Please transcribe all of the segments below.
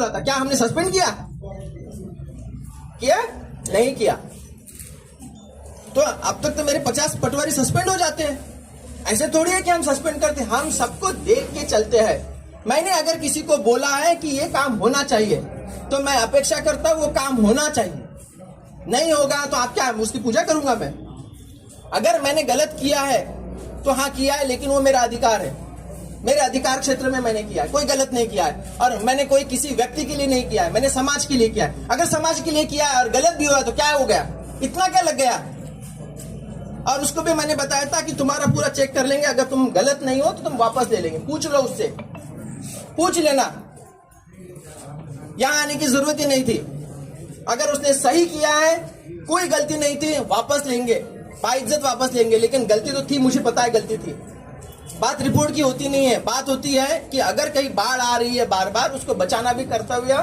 बोला था? क्या हमने सस्पेंड किया? नहीं किया। तो अब तक तो मेरे 50 पटवारी सस्पेंड हो जाते हैं। ऐसे थोड़ी है कि हम सस्पेंड करते हैं, हम सबको देख के चलते हैं। मैंने अगर किसी को बोला है कि ये काम होना चाहिए तो मैं अपेक्षा करता हूं वो काम होना चाहिए। नहीं होगा तो आप क्या, उसकी पूजा करूंगा मैं? अगर मैंने गलत किया है तो हाँ किया है, लेकिन वो मेरा अधिकार है, मेरे अधिकार क्षेत्र में मैंने किया है, कोई गलत नहीं किया है। और मैंने कोई किसी व्यक्ति के लिए नहीं किया है, मैंने समाज के लिए किया है। अगर समाज के लिए किया है और गलत भी हुआ तो क्या हो गया? इतना क्या लग गया? और उसको भी मैंने बताया था कि तुम्हारा पूरा चेक कर लेंगे, अगर तुम गलत नहीं हो तो तुम वापस ले लेंगे। पूछ लो उससे, पूछ लेना, यहां आने की जरूरत ही नहीं थी। अगर उसने सही किया है, कोई गलती नहीं थी, वापस लेंगे, बाइज्जत वापस लेंगे। लेकिन गलती तो थी, मुझे पता है गलती थी। बात रिपोर्ट की होती नहीं है, बात होती है कि अगर कहीं बाढ़ आ रही है बार बार, उसको बचाना भी कर्तव्य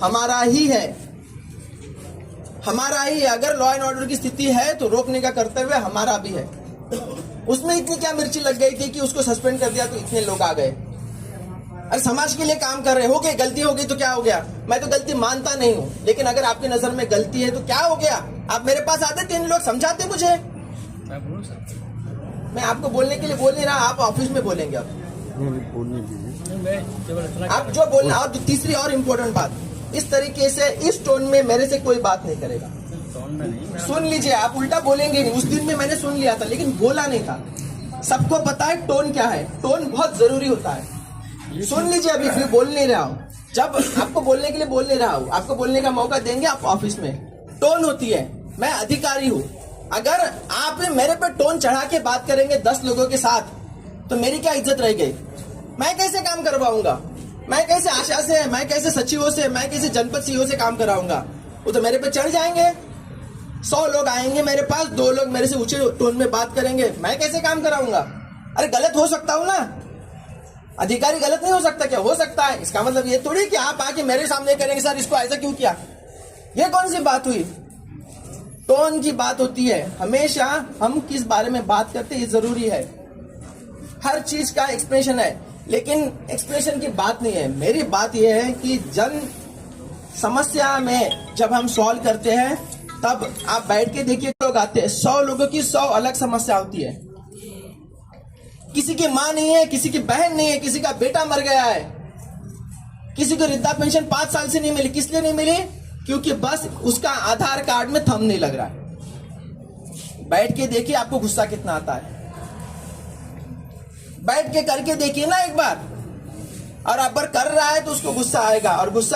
हमारा ही है, हमारा ही है। अगर लॉ एंड ऑर्डर की स्थिति है तो रोकने का कर्तव्य हमारा भी है। उसमें इतनी क्या मिर्ची लग गई थी कि उसको सस्पेंड कर दिया तो इतने लोग आ गए? अरे समाज के लिए काम कर रहे हो गए, गलती हो गई तो क्या हो गया? मैं तो गलती मानता नहीं हूं, लेकिन अगर आपकी नजर में गलती है तो क्या हो गया? आप मेरे पास आते, 3 लोग समझाते मुझे। मैं आपको बोलने के लिए बोल नहीं रहा, आप ऑफिस में बोलेंगे। आप जो बोलना। और तीसरी और इम्पोर्टेंट बात, इस तरीके से इस टोन में मेरे से कोई बात नहीं करेगा। सुन लीजिए, आप उल्टा बोलेंगे नहीं। उस दिन में मैंने सुन लिया था लेकिन बोला नहीं था। सबको पता है टोन क्या है, टोन बहुत जरूरी होता है। सुन लीजिए, अभी फिर बोल नहीं रहा हूँ। जब आपको बोलने के लिए बोल नहीं रहा हूँ, आपको बोलने का मौका देंगे आप ऑफिस में। टोन होती है, मैं अधिकारी हूँ। अगर आप मेरे पे टोन चढ़ा के बात करेंगे 10 लोगों के साथ तो मेरी क्या इज्जत रह गई? मैं कैसे काम करवाऊंगा? मैं कैसे आशा से, मैं कैसे सचिवों से, मैं कैसे जनपद सीईओ से काम कराऊंगा? वो तो मेरे पे चढ़ जाएंगे। 100 लोग आएंगे मेरे पास, 2 लोग मेरे से ऊंचे टोन में बात करेंगे, मैं कैसे काम कराऊंगा? अरे गलत हो सकता हूं ना, अधिकारी गलत नहीं हो सकता क्या? हो सकता है। इसका मतलब ये थोड़ी कि आप आके मेरे सामने करेंगे सर इसको ऐसा क्यों किया। ये कौन सी बात हुई? टोन की बात होती है। हमेशा हम किस बारे में बात करते हैं ये जरूरी है। हर चीज का एक्सप्रेशन है, लेकिन एक्सप्रेशन की बात नहीं है। मेरी बात यह है कि जन समस्या में जब हम सॉल्व करते हैं तब आप बैठ के देखिए, लोग आते हैं, 100 लोगों की 100 अलग समस्या होती है। किसी की मां नहीं है, किसी की बहन नहीं है, किसी का बेटा मर गया है, किसी को वृद्धा पेंशन 5 साल से नहीं मिली। किस लिए नहीं मिली? क्योंकि बस उसका आधार कार्ड में थंब नहीं लग रहा है। बैठ के देखिए, आपको गुस्सा कितना आता है। बैठ के करके देखिए ना एक बार, और अगर कर रहा है तो उसको गुस्सा आएगा, और गुस्सा